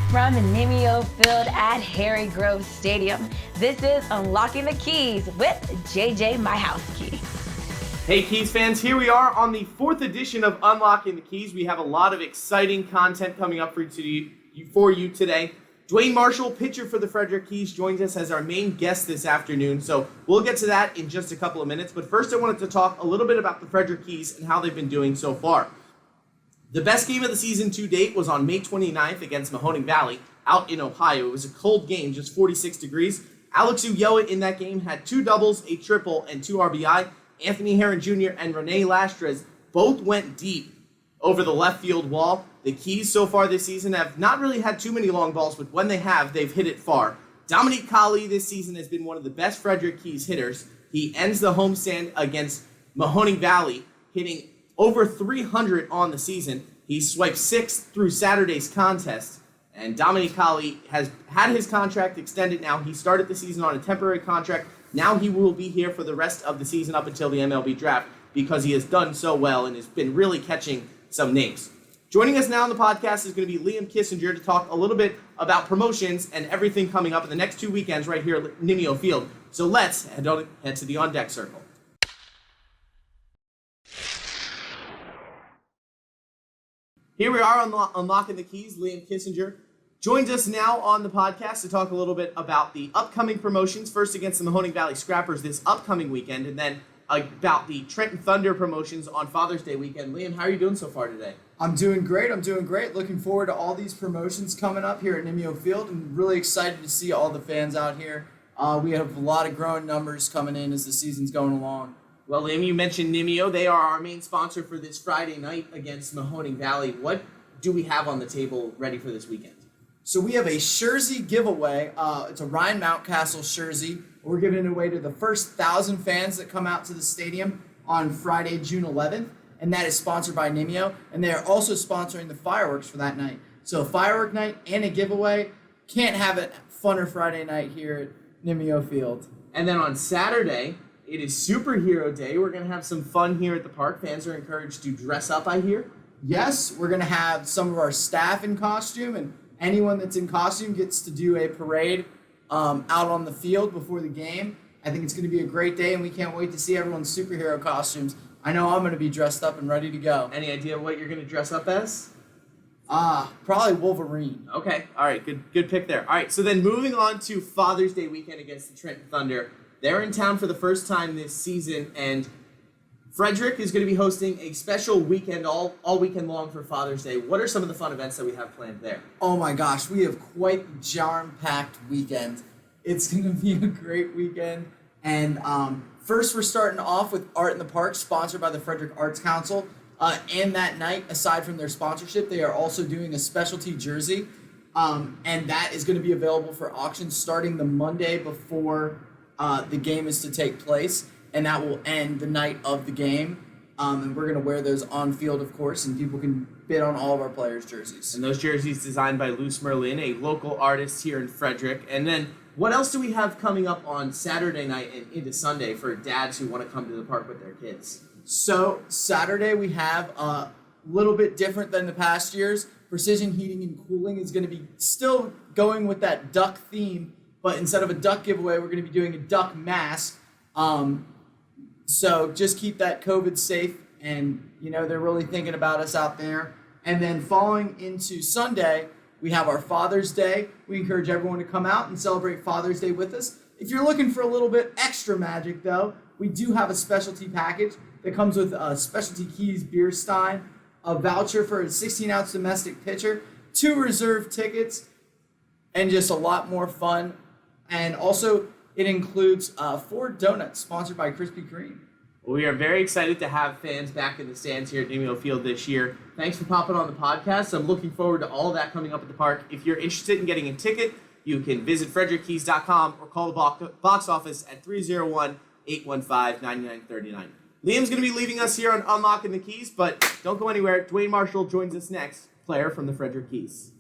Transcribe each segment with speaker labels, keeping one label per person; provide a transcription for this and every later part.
Speaker 1: from Nimio Field at Harry Grove Stadium. This is Unlocking the Keys with JJ Michalski.
Speaker 2: Hey Keys fans, here we are on the 4th edition of Unlocking the Keys. We have a lot of exciting content coming up for you today. Dwayne Marshall, pitcher for the Frederick Keys, joins us as our main guest this afternoon. So we'll get to that in just a couple of minutes. But first I wanted to talk a little bit about the Frederick Keys and how they've been doing so far. The best game of the season to date was on May 29th against Mahoning Valley out in Ohio. It was a cold game, just 46 degrees. Alex Ulloa in that game had 2 doubles, a triple, and 2 RBI. Anthony Herron Jr. and Rene Lastres both went deep over the left field wall. The Keys so far this season have not really had too many long balls, but when they have, they've hit it far. Dominique Colley this season has been one of the best Frederick Keys hitters. He ends the homestand against Mahoning Valley, hitting over 300 on the season. He swiped 6th through Saturday's contest, and Dominique Colley has had his contract extended now. He started the season on a temporary contract. Now he will be here for the rest of the season up until the MLB Draft because he has done so well and has been really catching some names. Joining us now on the podcast is going to be Liam Kissinger to talk a little bit about promotions and everything coming up in the next 2 weekends right here at Nimio Field. So let's head to the On Deck Circle. Here we are on Unlocking the Keys. Liam Kissinger joins us now on the podcast to talk a little bit about the upcoming promotions, first against the Mahoning Valley Scrappers this upcoming weekend, and then about the Trenton Thunder promotions on Father's Day weekend. Liam, how are you doing so far today?
Speaker 3: I'm doing great. Looking forward to all these promotions coming up here at Nimio Field, and really excited to see all the fans out here. We have a lot of growing numbers coming in as the season's going along.
Speaker 2: Well, Liam, you mentioned Nimio. They are our main sponsor for this Friday night against Mahoning Valley. What do we have on the table ready for this weekend?
Speaker 3: So we have a jersey giveaway. It's a Ryan Mountcastle jersey. We're giving it away to the first 1,000 fans that come out to the stadium on Friday, June 11th, and that is sponsored by Nimio, and they are also sponsoring the fireworks for that night. So a firework night and a giveaway. Can't have a funner Friday night here at Nimio Field.
Speaker 2: And then on Saturday, it is Superhero Day. We're going to have some fun here at the park. Fans are encouraged to dress up, I hear.
Speaker 3: Yes, we're going to have some of our staff in costume, and anyone that's in costume gets to do a parade out on the field before the game. I think it's going to be a great day, and we can't wait to see everyone's superhero costumes. I know I'm going to be dressed up and ready to go.
Speaker 2: Any idea what you're going to dress up as?
Speaker 3: Probably Wolverine.
Speaker 2: Okay, all right, good pick there. All right, so then moving on to Father's Day weekend against the Trenton Thunder. They're in town for the first time this season, and Frederick is going to be hosting a special weekend all weekend long for Father's Day. What are some of the fun events that we have planned there?
Speaker 3: Oh my gosh, we have quite a jam-packed weekend. It's going to be a great weekend. And first we're starting off with Art in the Park, sponsored by the Frederick Arts Council. And that night, aside from their sponsorship, they are also doing a specialty jersey. And that is going to be available for auction starting the Monday before the game is to take place. And that will end the night of the game. And we're going to wear those on field, of course, and people can bid on all of our players' jerseys.
Speaker 2: And those jerseys designed by Luce Merlin, a local artist here in Frederick. And then what else do we have coming up on Saturday night and into Sunday for dads who want to come to the park with their kids?
Speaker 3: So Saturday we have a little bit different than the past years. Precision Heating and Cooling is going to be still going with that duck theme, but instead of a duck giveaway, we're going to be doing a duck mask. So just keep that COVID safe, and they're really thinking about us out there. And then following into Sunday, we have our Father's Day. We encourage everyone to come out and celebrate Father's Day with us. If you're looking for a little bit extra magic, though, we do have a specialty package that comes with a Specialty Keys beer stein, a voucher for a 16-ounce domestic pitcher, 2 reserve tickets, and just a lot more fun. And also, it includes 4 donuts sponsored by Krispy Kreme.
Speaker 2: We are very excited to have fans back in the stands here at Nimio Field this year. Thanks for popping on the podcast. I'm looking forward to all that coming up at the park. If you're interested in getting a ticket, you can visit frederickkeys.com or call the box office at 301-815-9939. Liam's going to be leaving us here on Unlocking the Keys, but don't go anywhere. Dwayne Marshall joins us next, player from the Frederick Keys.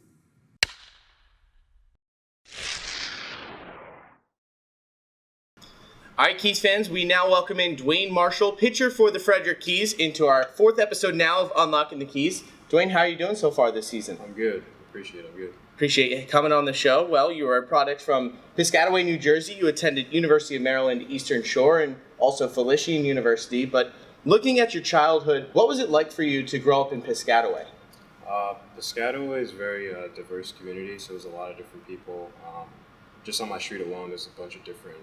Speaker 2: All right, Keys fans, we now welcome in Dwayne Marshall, pitcher for the Frederick Keys, into our 4th episode now of Unlocking the Keys. Dwayne, how are you doing so far this season?
Speaker 4: I'm good. Appreciate it. I'm good.
Speaker 2: Appreciate you coming on the show. Well, you are a product from Piscataway, New Jersey. You attended University of Maryland Eastern Shore and also Felician University. But looking at your childhood, what was it like for you to grow up in Piscataway?
Speaker 4: Piscataway is a very diverse community, so there's a lot of different people. Just on my street alone, there's a bunch of different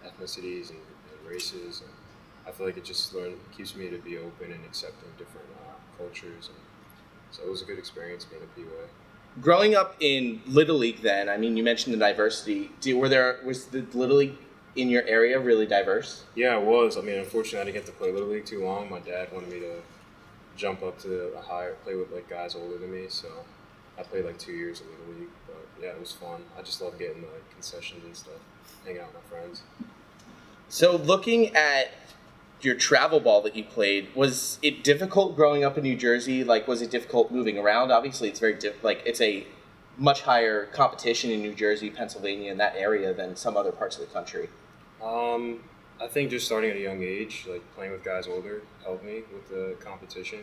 Speaker 4: ethnicities and races. And I feel like it just keeps me to be open and accepting different cultures. And so it was a good experience being a PUA.
Speaker 2: Growing up in Little League then, I mean, you mentioned the diversity. Was the Little League in your area really diverse?
Speaker 4: Yeah, it was. I mean, unfortunately, I didn't get to play Little League too long. My dad wanted me to jump up to play with like guys older than me, so I played like 2 years of Little League. But yeah, it was fun. I just love getting the concessions and stuff, hanging out with my friends. So
Speaker 2: looking at your travel ball that you played, was it difficult growing up in New Jersey? Like, was it difficult moving around? Obviously, it's very it's a much higher competition in New Jersey, Pennsylvania, in that area than some other parts of the country.
Speaker 4: I think just starting at a young age, like playing with guys older, helped me with the competition.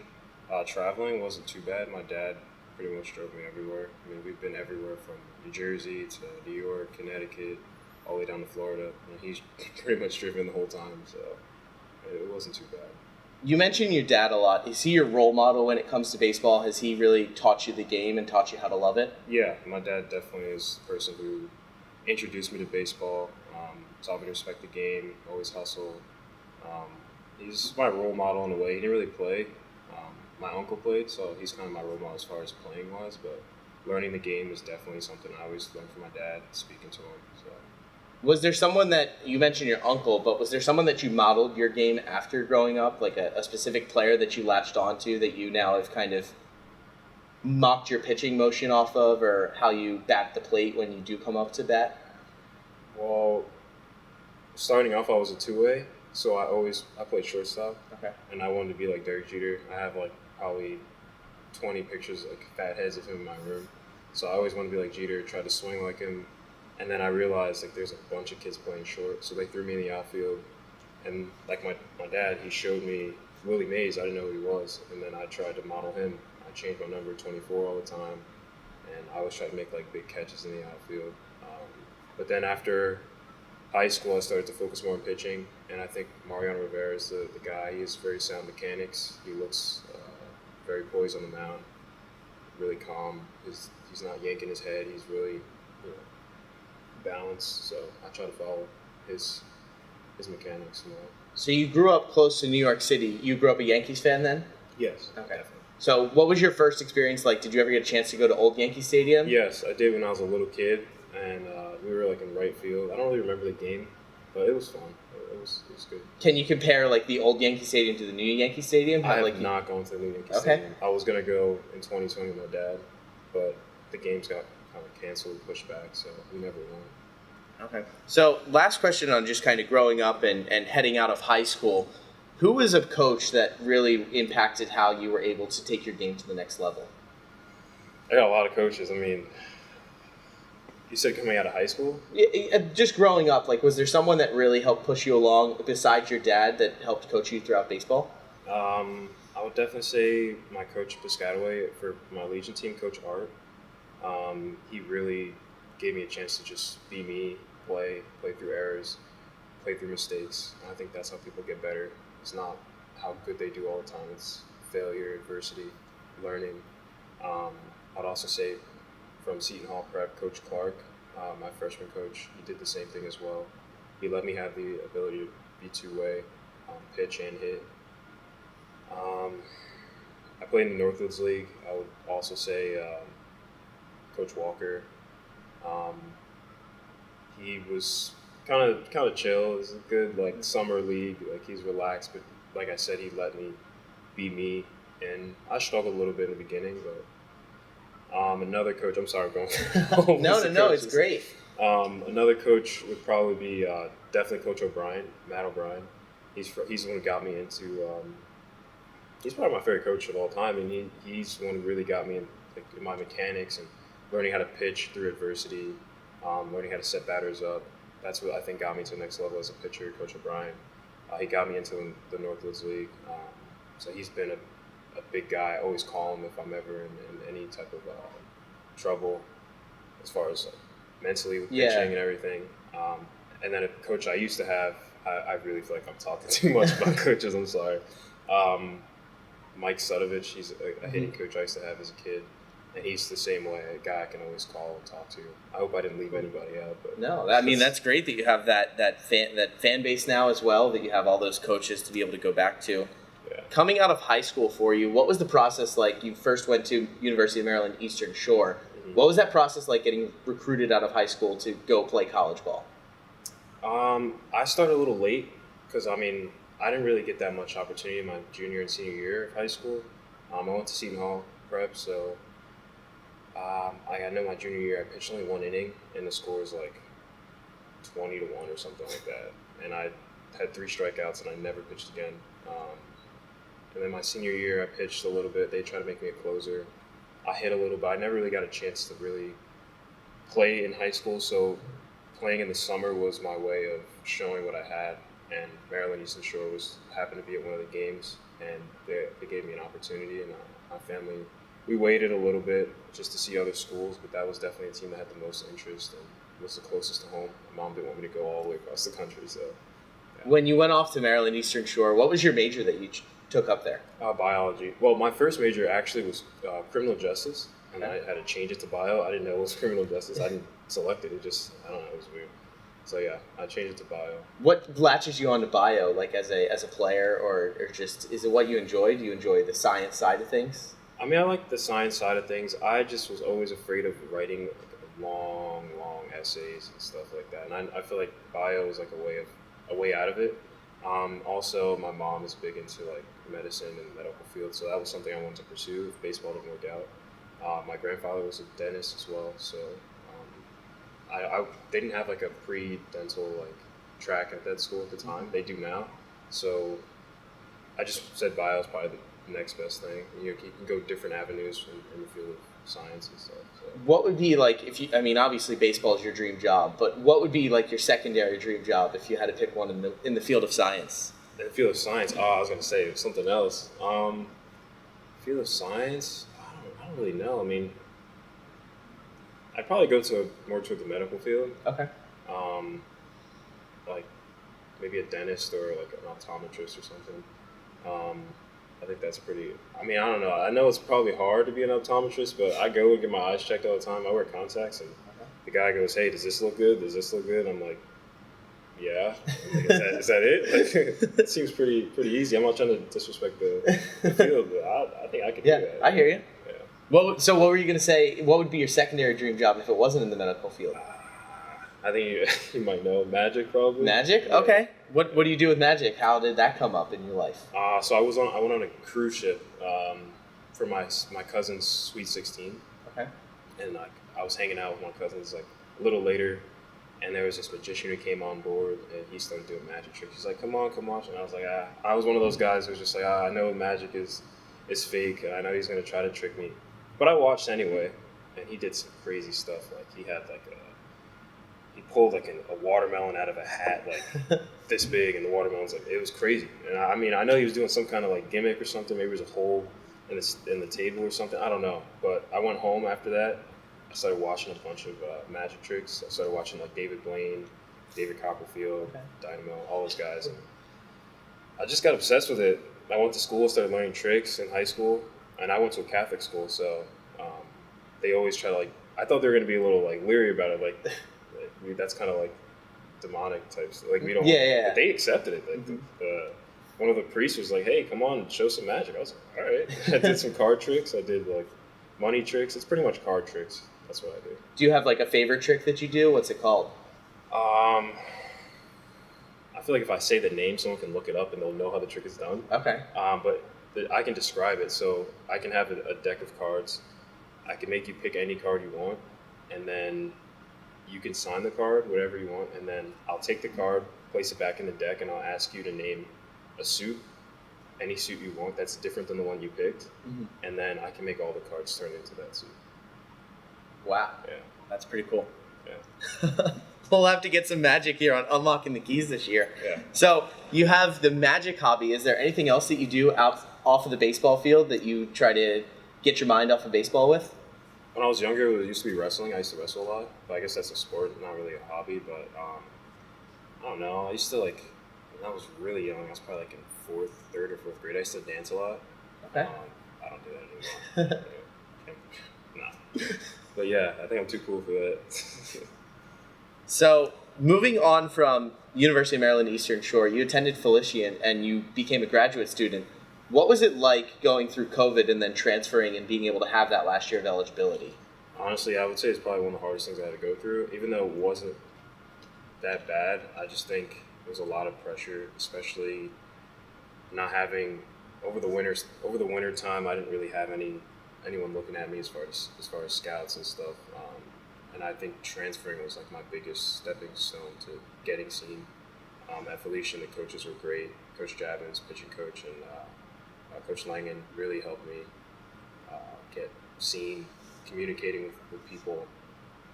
Speaker 4: Traveling wasn't too bad. My dad pretty much drove me everywhere. I mean, we've been everywhere from New Jersey to New York, Connecticut, all the way down to Florida. And he's pretty much driven the whole time, so it wasn't too bad.
Speaker 2: You mentioned your dad a lot. Is he your role model when it comes to baseball? Has he really taught you the game and taught you how to love it?
Speaker 4: Yeah, my dad definitely is the person who introduced me to baseball, taught me to respect the game, always hustle. He's my role model in a way. He didn't really play. My uncle played, so he's kind of my role model as far as playing wise, but learning the game is definitely something I always learned from my dad, speaking to him. So.
Speaker 2: Was there someone that, you mentioned your uncle, but was there someone that you modeled your game after growing up, like a specific player that you latched onto that you now have kind of mocked your pitching motion off of, or how you bat the plate when you do come up to bat?
Speaker 4: Well, starting off, I was a two-way, so I played shortstop.
Speaker 2: Okay.
Speaker 4: And I wanted to be like Derek Jeter. I have like probably 20 pictures, like fat heads of him in my room. So I always wanted to be like Jeter, try to swing like him. And then I realized like there's a bunch of kids playing short, so they threw me in the outfield. And like my dad, he showed me Willie Mays. I didn't know who he was, and then I tried to model him. I changed my number to 24 all the time, and I always tried to make like big catches in the outfield. But then after high school, I started to focus more on pitching, and I think Mariano Rivera is the guy. He has very sound mechanics. He looks very poised on the mound, really calm. He's not yanking his head. He's really balanced. So I try to follow his mechanics and all.
Speaker 2: So you grew up close to New York City. You grew up a Yankees fan then?
Speaker 4: Yes,
Speaker 2: okay.
Speaker 4: Definitely.
Speaker 2: So what was your first experience like? Did you ever get a chance to go to Old Yankee Stadium?
Speaker 4: Yes, I did when I was a little kid, and we were like in right field. I don't really remember the game, but it was fun. It was good.
Speaker 2: Can you compare like the Old Yankee Stadium to the new Yankee Stadium?
Speaker 4: I have not gone to the new Yankee Stadium. I was gonna go in 2020 with my dad, but the games got kind of canceled, pushed back, so we never won.
Speaker 2: Okay. So last question on just kind of growing up and heading out of high school. Who was a coach that really impacted how you were able to take your game to the next level?
Speaker 4: I got a lot of coaches. I mean, you said coming out of high school?
Speaker 2: Yeah, just growing up, like, was there someone that really helped push you along besides your dad that helped coach you throughout baseball?
Speaker 4: I would definitely say my coach at Piscataway for my Legion team, Coach Art. He really gave me a chance to just be me, play through errors, play through mistakes. And I think that's how people get better. It's not how good they do all the time. It's failure, adversity, learning. I'd also say from Seton Hall Prep, Coach Clark, my freshman coach, he did the same thing as well. He let me have the ability to be two-way, pitch and hit. I played in the Northwoods League. I would also say Coach Walker. He was kind of chill. It was a good summer league. Like he's relaxed, but like I said, he let me be me. And I struggled a little bit in the beginning, but another coach. I'm sorry, I'm going.
Speaker 2: No, it's great.
Speaker 4: Another coach would probably be definitely Coach O'Brien, Matt O'Brien. He's the one who got me into. He's probably my favorite coach of all time, and he's the one who really got me in my mechanics and learning how to pitch through adversity, learning how to set batters up. That's what I think got me to the next level as a pitcher, Coach O'Brien. He got me into the Northwoods League, so he's been a big guy. I always call him if I'm ever in any type of trouble as far as like mentally with
Speaker 5: Yeah.
Speaker 4: pitching and everything. And then a coach I used to have, I really feel like I'm talking too much about coaches. I'm sorry. Mike Sudovich, he's a hitting coach I used to have as a kid. And he's the same way, a guy I can always call and talk to. I hope I didn't leave anybody out. But
Speaker 5: No, I mean, that's great that you have that fan base now as well, that you have all those coaches to be able to go back to.
Speaker 4: Yeah.
Speaker 5: Coming out of high school for you, what was the process like? You first went to University of Maryland Eastern Shore.
Speaker 4: Mm-hmm.
Speaker 5: What was that process like getting recruited out of high school to go play college ball?
Speaker 4: I started a little late because, I mean, I didn't really get that much opportunity in my junior and senior year of high school. I went to Seton Hall Prep, so I know my junior year I pitched only 1 inning, and the score was like 20-1 or something like that. And I had 3 strikeouts, and I never pitched again. And then my senior year, I pitched a little bit. They tried to make me a closer. I hit a little bit. I never really got a chance to really play in high school, so playing in the summer was my way of showing what I had. And Maryland Eastern Shore happened to be at one of the games, and they gave me an opportunity. And my family, we waited a little bit just to see other schools, but that was definitely a team that had the most interest and was the closest to home. My mom didn't want me to go all the way across the country, so. Yeah.
Speaker 5: When you went off to Maryland Eastern Shore, what was your major that you took up there?
Speaker 4: Biology. Well, my first major actually was criminal justice, and I had to change it to bio. I didn't know it was criminal justice. I didn't select it. It just, I don't know, it was weird. So yeah, I changed it to bio.
Speaker 5: What latches you onto bio, like as a player, or just, is it what you enjoy? Do you enjoy the science side of things?
Speaker 4: I mean, I like the science side of things. I just was always afraid of writing like long essays and stuff like that. And I feel like bio is like a way out of it. Also, my mom is big into like medicine and medical field, so that was something I wanted to pursue if baseball didn't work out. My grandfather was a dentist as well, so they didn't have like a pre-dental like track at that school at the time. They do now, so I just said bio is probably the next best thing. You can go different avenues in the field of science and stuff. So.
Speaker 5: What would be like if you? I mean, obviously baseball is your dream job, but what would be like your secondary dream job if you had to pick one in the field of science?
Speaker 4: In the field of science, I was gonna say something else. Field of science, I don't really know. I mean, I'd probably go more toward the medical field.
Speaker 5: Okay.
Speaker 4: Like maybe a dentist or like an optometrist or something. I think that's pretty. I mean, I don't know. I know it's probably hard to be an optometrist, but I go and get my eyes checked all the time. I wear contacts, and the guy goes, "Hey, does this look good? Does this look good?" I'm like, "Yeah." I'm like, is that it? Like, it seems pretty easy. I'm not trying to disrespect the field, but I think I could do that.
Speaker 5: I hear you.
Speaker 4: Yeah.
Speaker 5: So what were you going to say? What would be your secondary dream job if it wasn't in the medical field?
Speaker 4: I think you might know magic, probably.
Speaker 5: Magic?
Speaker 4: Yeah.
Speaker 5: Okay. What do you do with magic? How did that come up in your life?
Speaker 4: So I went on a cruise ship for my cousin's Sweet 16.
Speaker 5: Okay.
Speaker 4: And I was hanging out with my cousins like a little later, and there was this magician who came on board, and he started doing magic tricks. He's like, come on, and I was like, I was one of those guys who was just like, I know magic is fake, and I know he's gonna try to trick me, but I watched anyway, and he did some crazy stuff. Like he had like he pulled like a watermelon out of a hat like this big, and the watermelon's like, it was crazy. And I mean, I know he was doing some kind of like gimmick or something. Maybe it was a hole in the table or something. I don't know. But I went home after that. I started watching a bunch of magic tricks. I started watching like David Blaine, David Copperfield, Dynamo, all those guys. And I just got obsessed with it. I went to school, started learning tricks in high school, and I went to a Catholic school, so they always try to like. I thought they were gonna be a little like leery about it, like that's kind of like demonic types. Like we don't.
Speaker 5: Yeah.
Speaker 4: But they accepted it. Like one of the priests was like, "Hey, come on, show some magic." I was like, "All right." I did some card tricks. I did like money tricks. It's pretty much card tricks. That's what I do.
Speaker 5: Do you have like a favorite trick that you do? What's it called?
Speaker 4: I feel like if I say the name, someone can look it up and they'll know how the trick is done.
Speaker 5: Okay.
Speaker 4: But I can describe it. So I can have a deck of cards. I can make you pick any card you want, and then you can sign the card, whatever you want, and then I'll take the card, place it back in the deck, and I'll ask you to name a suit, any suit you want that's different than the one you picked, and then I can make all the cards turn into that suit.
Speaker 5: Wow.
Speaker 4: Yeah.
Speaker 5: That's pretty cool.
Speaker 4: Yeah.
Speaker 5: We'll have to get some magic here on Unlocking the Keys this year.
Speaker 4: Yeah.
Speaker 5: So you have the magic hobby. Is there anything else that you do off of the baseball field that you try to get your mind off of baseball with?
Speaker 4: When I was younger, it used to be wrestling. I used to wrestle a lot, but I guess that's a sport, not really a hobby. But I don't know. I used to when I was really young. I was probably like in third or fourth grade. I used to dance a lot.
Speaker 5: Okay.
Speaker 4: I don't do that anymore. Nah. But yeah, I think I'm too cool for that.
Speaker 5: So, moving on from University of Maryland Eastern Shore, you attended Felician and you became a graduate student. What was it like going through COVID and then transferring and being able to have that last year of eligibility?
Speaker 4: Honestly, I would say it's probably one of the hardest things I had to go through. Even though it wasn't that bad, I just think there was a lot of pressure, especially not having over the winter time. I didn't really have anyone looking at me as far as scouts and stuff. And I think transferring was like my biggest stepping stone to getting seen. At Felician, the coaches were great. Coach Javins, pitching coach, and Coach Langen really helped me get seen, communicating with people.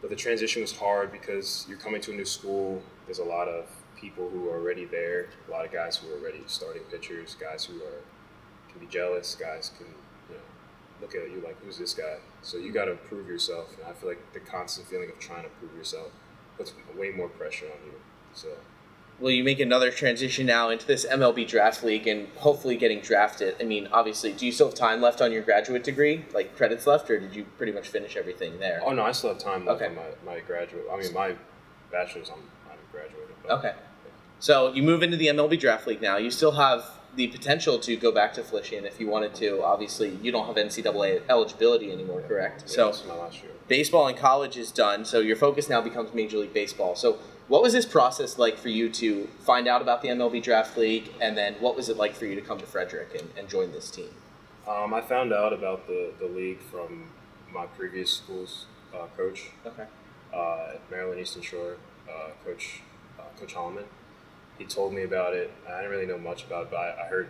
Speaker 4: But the transition was hard because you're coming to a new school. There's a lot of people who are already there, a lot of guys who are already starting pitchers, guys who can be jealous, guys can look at you like, who's this guy? So you got to prove yourself. And I feel like the constant feeling of trying to prove yourself puts way more pressure on you. So.
Speaker 5: Will you make another transition now into this MLB Draft League and hopefully getting drafted? I mean, obviously, do you still have time left on your graduate degree, like credits left, or did you pretty much finish everything there?
Speaker 4: Oh, no, I still have time left
Speaker 5: Okay.
Speaker 4: on my graduate. I mean, my bachelor's, I'm graduated. But,
Speaker 5: Okay. So you move into the MLB Draft League now. You still have the potential to go back to Felician if you wanted to. Obviously, you don't have NCAA eligibility anymore, correct?
Speaker 4: Yeah,
Speaker 5: So
Speaker 4: this is my last year.
Speaker 5: baseball in college is done, so your focus now becomes Major League Baseball. So what was this process like for you to find out about the MLB Draft League, and then what was it like for you to come to Frederick and join this team?
Speaker 4: I found out about the league from my previous school's coach
Speaker 5: Okay.
Speaker 4: at Maryland Eastern Shore, Coach Holloman. He told me about it. I didn't really know much about it, but I heard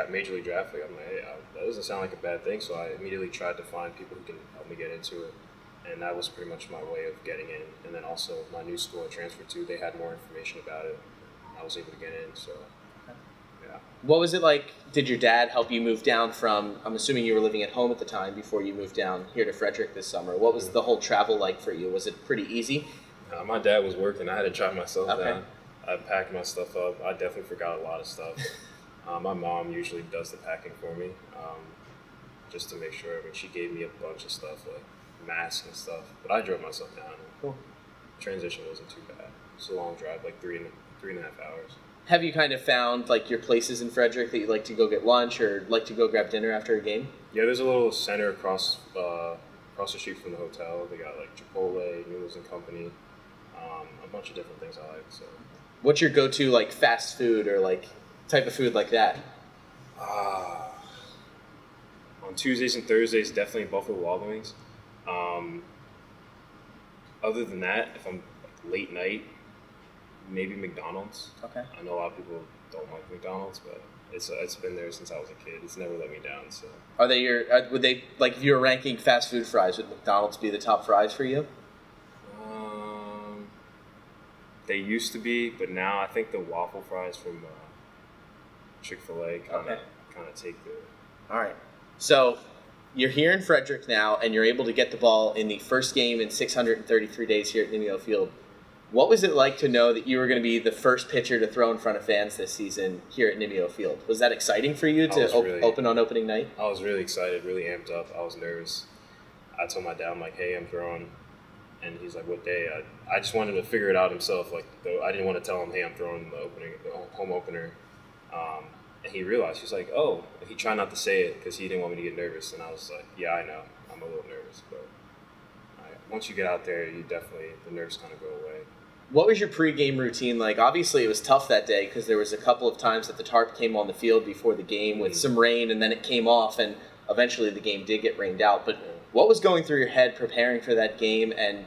Speaker 4: Major League Draft League. I'm like, hey, that doesn't sound like a bad thing. So I immediately tried to find people who can help me get into it. And that was pretty much my way of getting in. And then also my new school I transferred to, they had more information about it. I was able to get in, so yeah.
Speaker 5: What was it like? Did your dad help you move down from, I'm assuming you were living at home at the time before you moved down here to Frederick this summer. What was the whole travel like for you? Was it pretty easy?
Speaker 4: My dad was working. I had to drive myself
Speaker 5: Okay.
Speaker 4: down. I packed my stuff up. I definitely forgot a lot of stuff. My mom usually does the packing for me, just to make sure. I mean, she gave me a bunch of stuff, like masks and stuff. But I drove myself down.
Speaker 5: Cool.
Speaker 4: Transition wasn't too bad. It's a long drive, like three and a half hours.
Speaker 5: Have you kind of found like your places in Frederick that you like to go get lunch or like to go grab dinner after a game?
Speaker 4: Yeah, there's a little center across the street from the hotel. They got like Chipotle, Noodles and Company, a bunch of different things I like. So.
Speaker 5: What's your go-to like fast food or like type of food like that?
Speaker 4: On Tuesdays and Thursdays, definitely Buffalo Wild Wings. Other than that, if I'm late night, maybe McDonald's.
Speaker 5: Okay.
Speaker 4: I know a lot of people don't like McDonald's, but it's been there since I was a kid. It's never let me down. So.
Speaker 5: Are they would they, like if you were ranking fast food fries, would McDonald's be the top fries for you?
Speaker 4: They used to be, but now I think the waffle fries from Chick-fil-A kind of take the.
Speaker 5: All right. So you're here in Frederick now, and you're able to get the ball in the first game in 633 days here at Nimio Field. What was it like to know that you were going to be the first pitcher to throw in front of fans this season here at Nimio Field? Was that exciting for you to open on opening night?
Speaker 4: I was really excited, really amped up. I was nervous. I told my dad, I'm like, hey, I'm throwing. And he's like, what day? I just wanted to figure it out himself. Like, though I didn't want to tell him, hey, I'm throwing the home opener. And he realized, he's like, oh. He tried not to say it because he didn't want me to get nervous. And I was like, yeah, I know. I'm a little nervous. But once you get out there, the nerves kind of go away.
Speaker 5: What was your pregame routine like? Obviously, it was tough that day because there was a couple of times that the tarp came on the field before the game with some rain, and then it came off, and eventually the game did get rained out. But what was going through your head preparing for that game, and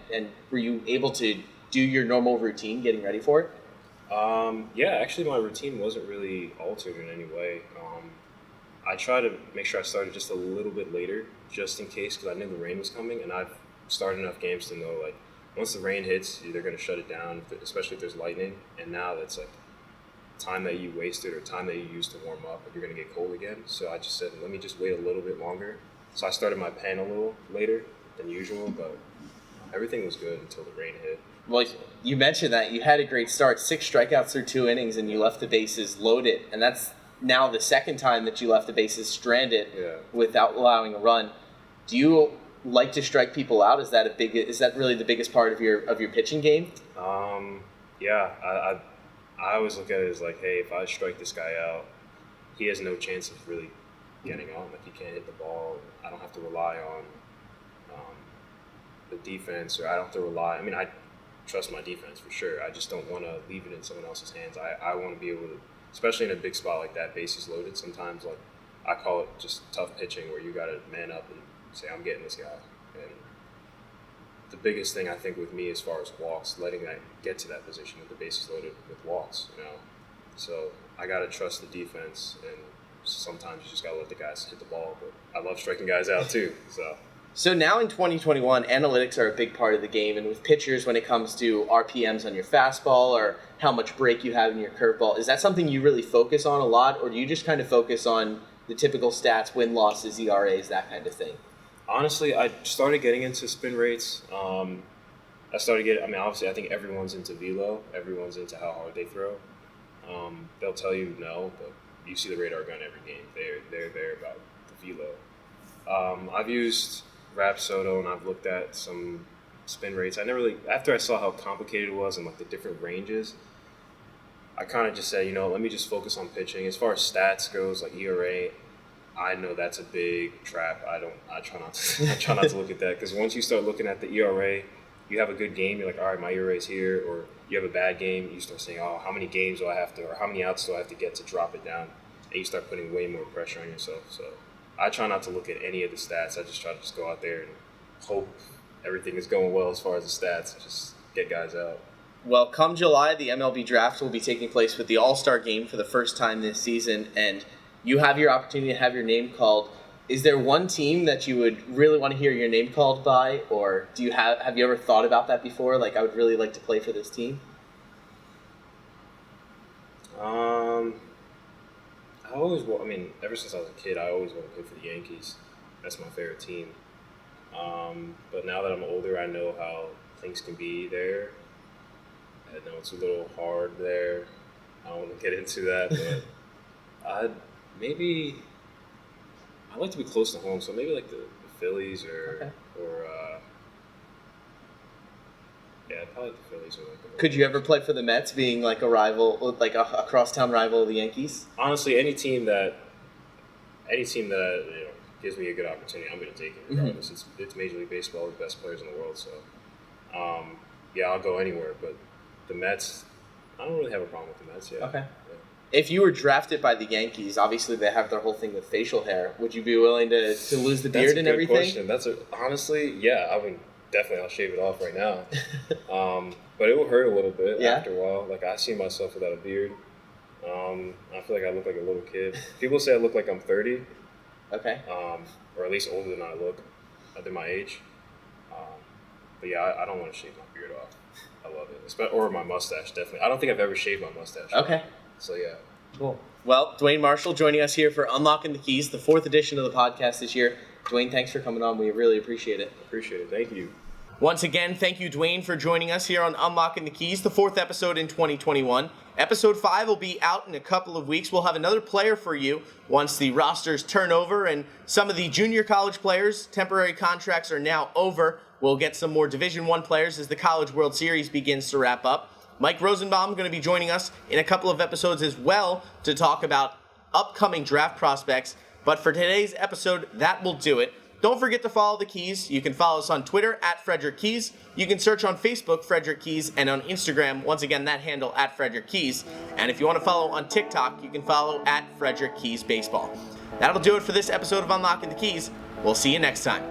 Speaker 5: were you able to do your normal routine getting ready for it?
Speaker 4: Yeah, actually my routine wasn't really altered in any way. I tried to make sure I started just a little bit later, just in case, because I knew the rain was coming, and I've started enough games to know, like, once the rain hits, they're going to shut it down, especially if there's lightning, and now that's, like, time that you wasted or time that you used to warm up, and you're going to get cold again. So I just said, let me just wait a little bit longer. So I started my pen a little later, than usual, but everything was good until the rain hit.
Speaker 5: Well, you mentioned that you had a great start, 6 strikeouts through 2 innings, and you left the bases loaded, and that's now the second time that you left the bases stranded without allowing a run. Do you like to strike people out? Is that really the biggest part of your pitching game?
Speaker 4: Yeah, I always look at it as like, hey, if I strike this guy out, he has no chance of really getting on. Like, he can't hit the ball. I don't have to rely on the defense, or I don't have to rely. I mean, I trust my defense for sure. I just don't want to leave it in someone else's hands. I want to be able to, especially in a big spot like that, bases loaded. Sometimes, like, I call it just tough pitching, where you got to man up and say, I'm getting this guy. And the biggest thing I think with me as far as walks, letting that get to that position with the bases loaded with walks, So I got to trust the defense, and sometimes you just got to let the guys hit the ball. But I love striking guys out too,
Speaker 5: So now in 2021, analytics are a big part of the game, and with pitchers, when it comes to RPMs on your fastball or how much break you have in your curveball, is that something you really focus on a lot, or do you just kind of focus on the typical stats, win-losses, ERAs, that kind of thing?
Speaker 4: Honestly, I started getting into spin rates. Obviously, I think everyone's into velo. Everyone's into how hard they throw. They'll tell you no, but you see the radar gun every game. They're there about the velo. I've used Rapsodo, and I've looked at some spin rates. After I saw how complicated it was and like the different ranges, I kind of just said, let me just focus on pitching. As far as stats goes, like ERA, I know that's a big trap. I try not to look at that, because once you start looking at the ERA, you have a good game, you're like, all right, my ERA's here, or you have a bad game, you start saying, oh, how many games do I have to, or how many outs do I have to get to drop it down, and you start putting way more pressure on yourself. So I try not to look at any of the stats. I just try to go out there and hope everything is going well as far as the stats, just get guys out.
Speaker 5: Well, come July, the MLB Draft will be taking place with the All-Star Game for the first time this season, and you have your opportunity to have your name called. Is there one team that you would really want to hear your name called by, or have you ever thought about that before? Like, I would really like to play for this team.
Speaker 4: Ever since I was a kid, I always wanted to play for the Yankees. That's my favorite team. But now that I'm older, I know how things can be there. I know it's a little hard there. I don't want to get into that, but I'd like to be close to home, so maybe like the Phillies or probably the Phillies. Could
Speaker 5: you ever play for the Mets, being like a rival, like a crosstown rival of the Yankees?
Speaker 4: Honestly, any team that gives me a good opportunity, I'm going to take it regardless. Mm-hmm. It's Major League Baseball, the best players in the world, so I'll go anywhere. But the Mets, I don't really have a problem with the Mets. Yeah.
Speaker 5: Okay. Yeah. If you were drafted by the Yankees, obviously they have their whole thing with facial hair. Would you be willing to lose the beard and everything?
Speaker 4: Honestly, yeah. I mean, definitely, I'll shave it off right now. But it will hurt a little bit after a while. Like, I see myself without a beard. I feel like I look like a little kid. People say I look like I'm 30.
Speaker 5: Okay.
Speaker 4: Or at least older than I look, than my age. But yeah, I don't want to shave my beard off. I love it. Or my mustache, definitely. I don't think I've ever shaved my mustache.
Speaker 5: Okay.
Speaker 4: So yeah.
Speaker 5: Cool. Well, Dwayne Marshall joining us here for Unlocking the Keys, the 4th edition of the podcast this year. Dwayne, thanks for coming on. We really appreciate it.
Speaker 4: Appreciate it. Thank you.
Speaker 5: Once again, thank you, Dwayne, for joining us here on Unlocking the Keys, the 4th episode in 2021. Episode 5 will be out in a couple of weeks. We'll have another player for you once the rosters turn over, and some of the junior college players' temporary contracts are now over. We'll get some more Division I players as the College World Series begins to wrap up. Mike Rosenbaum going to be joining us in a couple of episodes as well to talk about upcoming draft prospects. But for today's episode, that will do it. Don't forget to follow the Keys. You can follow us on Twitter @FrederickKeys. You can search on Facebook, Frederick Keys, and on Instagram, once again, that handle @FrederickKeys. And if you want to follow on TikTok, you can follow @FrederickKeysBaseball. That'll do it for this episode of Unlocking the Keys. We'll see you next time.